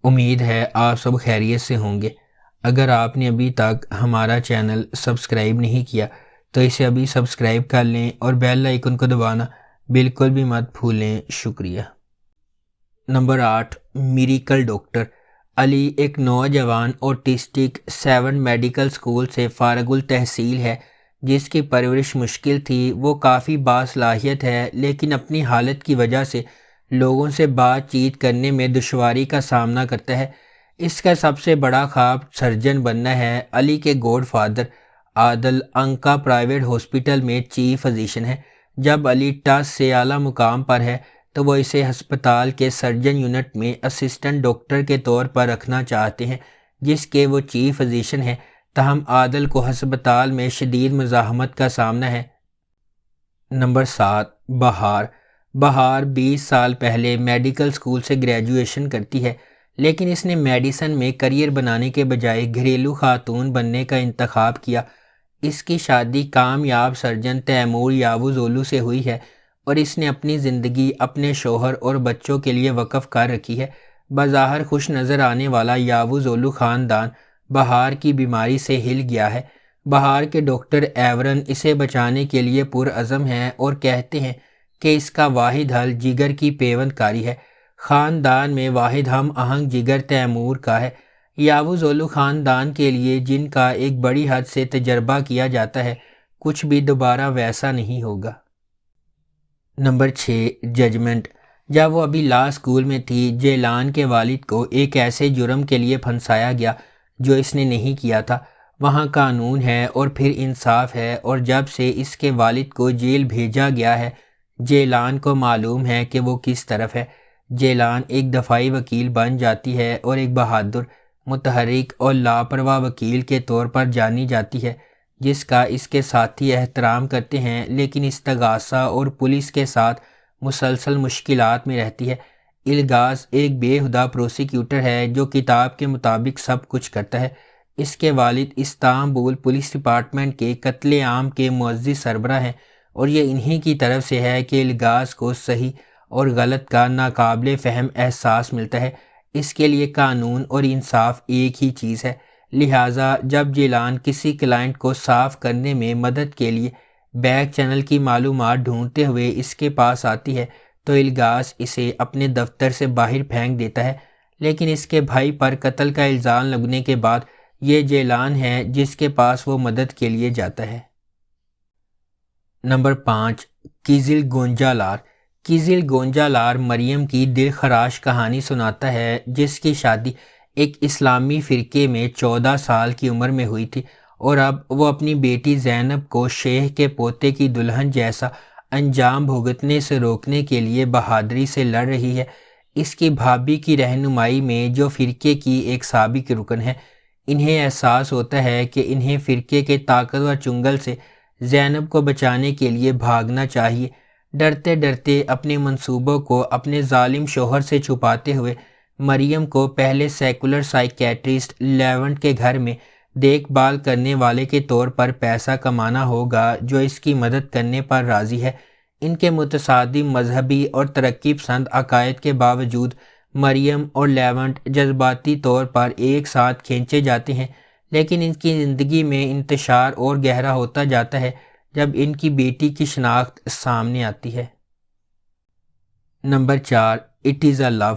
امید ہے آپ سب خیریت سے ہوں گے۔ اگر آپ نے ابھی تک ہمارا چینل سبسکرائب نہیں کیا تو اسے ابھی سبسکرائب کر لیں اور بیل آئیکن کو دبانا بالکل بھی مت بھولیں۔ شکریہ۔ Number 8، miracle doctor. علی ایک نوجوان اوٹسٹک 7 میڈیکل سکول سے فارغ التحصیل ہے جس کی پرورش مشکل تھی۔ وہ کافی باصلاحیت ہے لیکن اپنی حالت کی وجہ سے لوگوں سے بات چیت کرنے میں دشواری کا سامنا کرتا ہے۔ اس کا سب سے بڑا خواب سرجن بننا ہے۔ علی کے گوڈ فادر عادل انکا پرائیویٹ ہاسپٹل میں چیف فزیشین ہے۔ جب علی ٹس سے اعلیٰ مقام پر ہے تو وہ اسے ہسپتال کے سرجن یونٹ میں اسسٹنٹ ڈاکٹر کے طور پر رکھنا چاہتے ہیں جس کے وہ چیف فزیشین ہیں، تاہم عادل کو ہسپتال میں شدید مزاحمت کا سامنا ہے۔ نمبر 7، بہار۔ بہار 20 سال پہلے میڈیکل سکول سے گریجویشن کرتی ہے لیکن اس نے میڈیسن میں کریئر بنانے کے بجائے گھریلو خاتون بننے کا انتخاب کیا۔ اس کی شادی کامیاب سرجن تیمور یاوز سے ہوئی ہے اور اس نے اپنی زندگی اپنے شوہر اور بچوں کے لیے وقف کر رکھی ہے۔ بظاہر خوش نظر آنے والا یاوز خاندان بہار کی بیماری سے ہل گیا ہے۔ بہار کے ڈاکٹر ایورن اسے بچانے کے لیے پرعزم ہیں اور کہتے ہیں کہ اس کا واحد حل جگر کی پیوند کاری ہے۔ خاندان میں واحد ہم آہنگ جگر تیمور کا ہے۔ یاوز خاندان کے لیے جن کا ایک بڑی حد سے تجربہ کیا جاتا ہے، کچھ بھی دوبارہ ویسا نہیں ہوگا۔ Number 6، judgement. جب وہ ابھی لا اسکول میں تھی، جیلان کے والد کو ایک ایسے جرم کے لیے پھنسایا گیا جو اس نے نہیں کیا تھا۔ وہاں قانون ہے اور پھر انصاف ہے، اور جب سے اس کے والد کو جیل بھیجا گیا ہے جیلان کو معلوم ہے کہ وہ کس طرف ہے۔ جیلان ایک دفاعی وکیل بن جاتی ہے اور ایک بہادر، متحرک اور لاپرواہ وکیل کے طور پر جانی جاتی ہے جس کا اس کے ساتھی احترام کرتے ہیں، لیکن استغاثہ اور پولیس کے ساتھ مسلسل مشکلات میں رہتی ہے۔ الغاز ایک بے ہدہ پروسیکیوٹر ہے جو کتاب کے مطابق سب کچھ کرتا ہے۔ اس کے والد استانبول پولیس ڈپارٹمنٹ کے قتل عام کے معزز سربراہ ہیں اور یہ انہی کی طرف سے ہے کہ الغاز کو صحیح اور غلط کا ناقابل فہم احساس ملتا ہے۔ اس کے لیے قانون اور انصاف ایک ہی چیز ہے۔ لہٰذا جب جیلان کسی کلائنٹ کو صاف کرنے میں مدد کے لیے بیک چینل کی معلومات ڈھونڈتے ہوئے اس کے پاس آتی ہے تو الغاز اسے اپنے دفتر سے باہر پھینک دیتا ہے، لیکن اس کے بھائی پر قتل کا الزام لگنے کے بعد یہ جیلان ہے جس کے پاس وہ مدد کے لیے جاتا ہے۔ نمبر 5، کیزل گونجالار۔ کیزل گونجالار مریم کی دل خراش کہانی سناتا ہے جس کی شادی ایک اسلامی فرقے میں 14 سال کی عمر میں ہوئی تھی اور اب وہ اپنی بیٹی زینب کو شیخ کے پوتے کی دلہن جیسا انجام بھگتنے سے روکنے کے لیے بہادری سے لڑ رہی ہے۔ اس کی بھابھی کی رہنمائی میں جو فرقے کی ایک سابق رکن ہے، انہیں احساس ہوتا ہے کہ انہیں فرقے کے طاقتور چنگل سے زینب کو بچانے کے لیے بھاگنا چاہیے۔ ڈرتے ڈرتے اپنے منصوبوں کو اپنے ظالم شوہر سے چھپاتے ہوئے مریم کو پہلے سیکولر سائیکیٹرسٹ لیونٹ کے گھر میں دیکھ بھال کرنے والے کے طور پر پیسہ کمانا ہوگا جو اس کی مدد کرنے پر راضی ہے۔ ان کے متصادم مذہبی اور ترقی پسند عقائد کے باوجود مریم اور لیونٹ جذباتی طور پر ایک ساتھ کھینچے جاتے ہیں، لیکن ان کی زندگی میں انتشار اور گہرا ہوتا جاتا ہے جب ان کی بیٹی کی شناخت سامنے آتی ہے۔ نمبر 4، اٹ از اے لو۔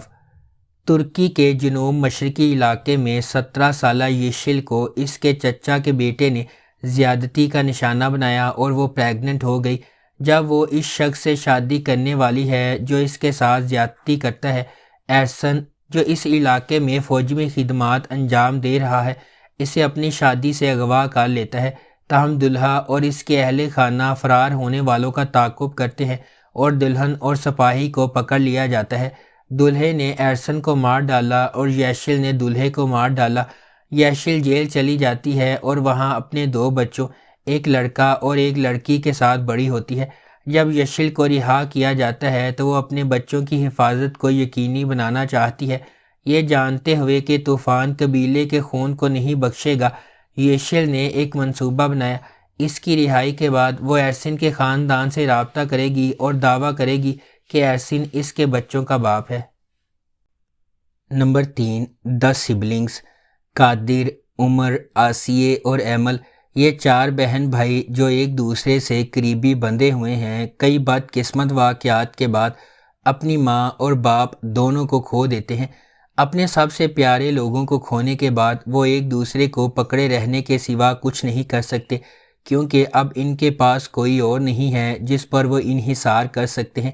ترکی کے جنوب مشرقی علاقے میں 17 سالہ یشل کو اس کے چچا کے بیٹے نے زیادتی کا نشانہ بنایا اور وہ پریگننٹ ہو گئی۔ جب وہ اس شخص سے شادی کرنے والی ہے جو اس کے ساتھ زیادتی کرتا ہے، ایرسن، جو اس علاقے میں فوج میں خدمات انجام دے رہا ہے، اسے اپنی شادی سے اغوا کر لیتا ہے۔ تاہم دلہا اور اس کے اہل خانہ فرار ہونے والوں کا تعاقب کرتے ہیں اور دلہن اور سپاہی کو پکڑ لیا جاتا ہے۔ دلہے نے ایرسن کو مار ڈالا اور یشل نے دلہے کو مار ڈالا۔ یشل جیل چلی جاتی ہے اور وہاں اپنے 2 بچوں، ایک لڑکا اور ایک لڑکی کے ساتھ بڑی ہوتی ہے۔ جب یشل کو رہا کیا جاتا ہے تو وہ اپنے بچوں کی حفاظت کو یقینی بنانا چاہتی ہے، یہ جانتے ہوئے کہ طوفان قبیلے کے خون کو نہیں بخشے گا۔ یشل نے ایک منصوبہ بنایا۔ اس کی رہائی کے بعد وہ ایرسن کے خاندان سے رابطہ کرے گی اور دعویٰ کرے گی کہ ایرسن اس کے بچوں کا باپ ہے۔ Number 3، 10 siblings. قادر، عمر، آسیہ اور ایمل، یہ 4 بہن بھائی جو ایک دوسرے سے قریبی بندھے ہوئے ہیں، کئی بدقسمت واقعات کے بعد اپنی ماں اور باپ دونوں کو کھو دیتے ہیں۔ اپنے سب سے پیارے لوگوں کو کھونے کے بعد وہ ایک دوسرے کو پکڑے رہنے کے سوا کچھ نہیں کر سکتے، کیونکہ اب ان کے پاس کوئی اور نہیں ہے جس پر وہ انحصار کر سکتے ہیں۔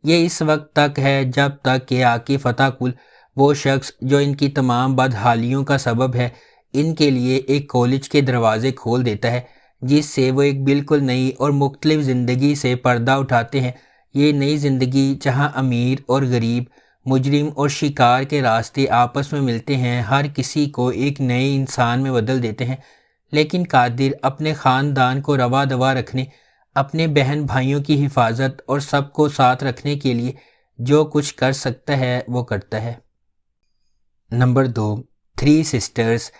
یہ اس وقت تک ہے جب تک کہ عاقف عطا کل، وہ شخص جو ان کی تمام بدحالیوں کا سبب ہے، ان کے لیے ایک کالج کے دروازے کھول دیتا ہے، جس سے وہ ایک بالکل نئی اور مختلف زندگی سے پردہ اٹھاتے ہیں۔ یہ نئی زندگی جہاں امیر اور غریب، مجرم اور شکار کے راستے آپس میں ملتے ہیں، ہر کسی کو ایک نئے انسان میں بدل دیتے ہیں۔ لیکن قادر اپنے خاندان کو رواں دواں رکھنے، اپنے بہن بھائیوں کی حفاظت اور سب کو ساتھ رکھنے کے لیے جو کچھ کر سکتا ہے وہ کرتا ہے۔ Number 2، 3 sisters.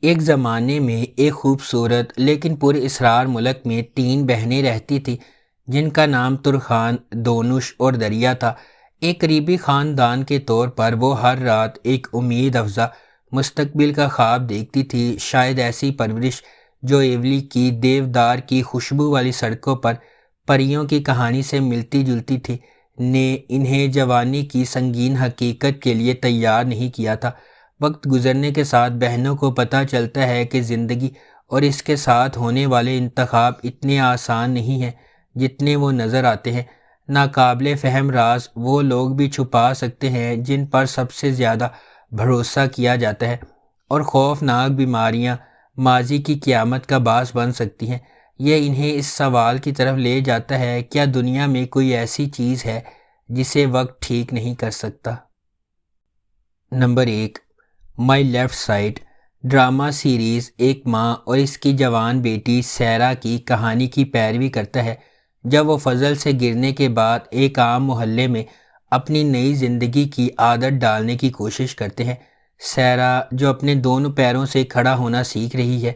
ایک زمانے میں ایک خوبصورت لیکن پر اسرار ملک میں 3 بہنیں رہتی تھیں جن کا نام ترخان، دونش اور دریا تھا۔ ایک قریبی خاندان کے طور پر وہ ہر رات ایک امید افزا مستقبل کا خواب دیکھتی تھی، شاید ایسی پرورش جو ایولی کی دیودار کی خوشبو والی سڑکوں پر پریوں کی کہانی سے ملتی جلتی تھی، نے انہیں جوانی کی سنگین حقیقت کے لیے تیار نہیں کیا تھا۔ وقت گزرنے کے ساتھ بہنوں کو پتہ چلتا ہے کہ زندگی اور اس کے ساتھ ہونے والے انتخاب اتنے آسان نہیں ہیں جتنے وہ نظر آتے ہیں۔ ناقابل فہم راز وہ لوگ بھی چھپا سکتے ہیں جن پر سب سے زیادہ بھروسہ کیا جاتا ہے، اور خوفناک بیماریاں ماضی کی قیامت کا باعث بن سکتی ہیں۔ یہ انہیں اس سوال کی طرف لے جاتا ہے، کیا دنیا میں کوئی ایسی چیز ہے جسے وقت ٹھیک نہیں کر سکتا؟ Number 1، my left side. Drama series ایک ماں اور اس کی جوان بیٹی سیرا کی کہانی کی پیروی کرتا ہے جب وہ فضل سے گرنے کے بعد ایک عام محلے میں اپنی نئی زندگی کی عادت ڈالنے کی کوشش کرتے ہیں۔ سیرا جو اپنے دونوں پیروں سے کھڑا ہونا سیکھ رہی ہے،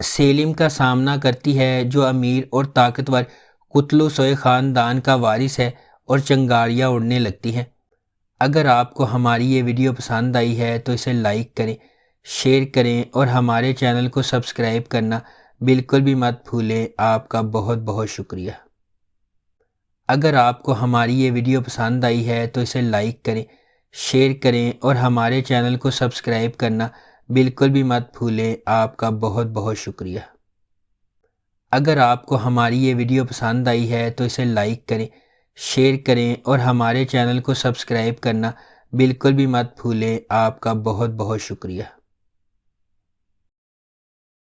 سیلم کا سامنا کرتی ہے جو امیر اور طاقتور قتل و سوئے خاندان کا وارث ہے، اور چنگاریاں اڑنے لگتی ہیں۔ اگر آپ کو ہماری یہ ویڈیو پسند آئی ہے تو اسے لائک کریں، شیئر کریں اور ہمارے چینل کو سبسکرائب کرنا بالکل بھی مت بھولیں۔ آپ کا بہت بہت شکریہ۔ اگر آپ کو ہماری یہ ویڈیو پسند آئی ہے تو اسے لائک کریں، شیئر کریں اور ہمارے چینل کو سبسکرائب کرنا بالکل بھی مت بھولیں۔ آپ کا بہت بہت شکریہ۔ اگر آپ کو ہماری یہ ویڈیو پسند آئی ہے تو اسے لائک کریں، شیئر کریں اور ہمارے چینل کو سبسکرائب کرنا بالکل بھی مت بھولیں۔ آپ کا بہت بہت شکریہ۔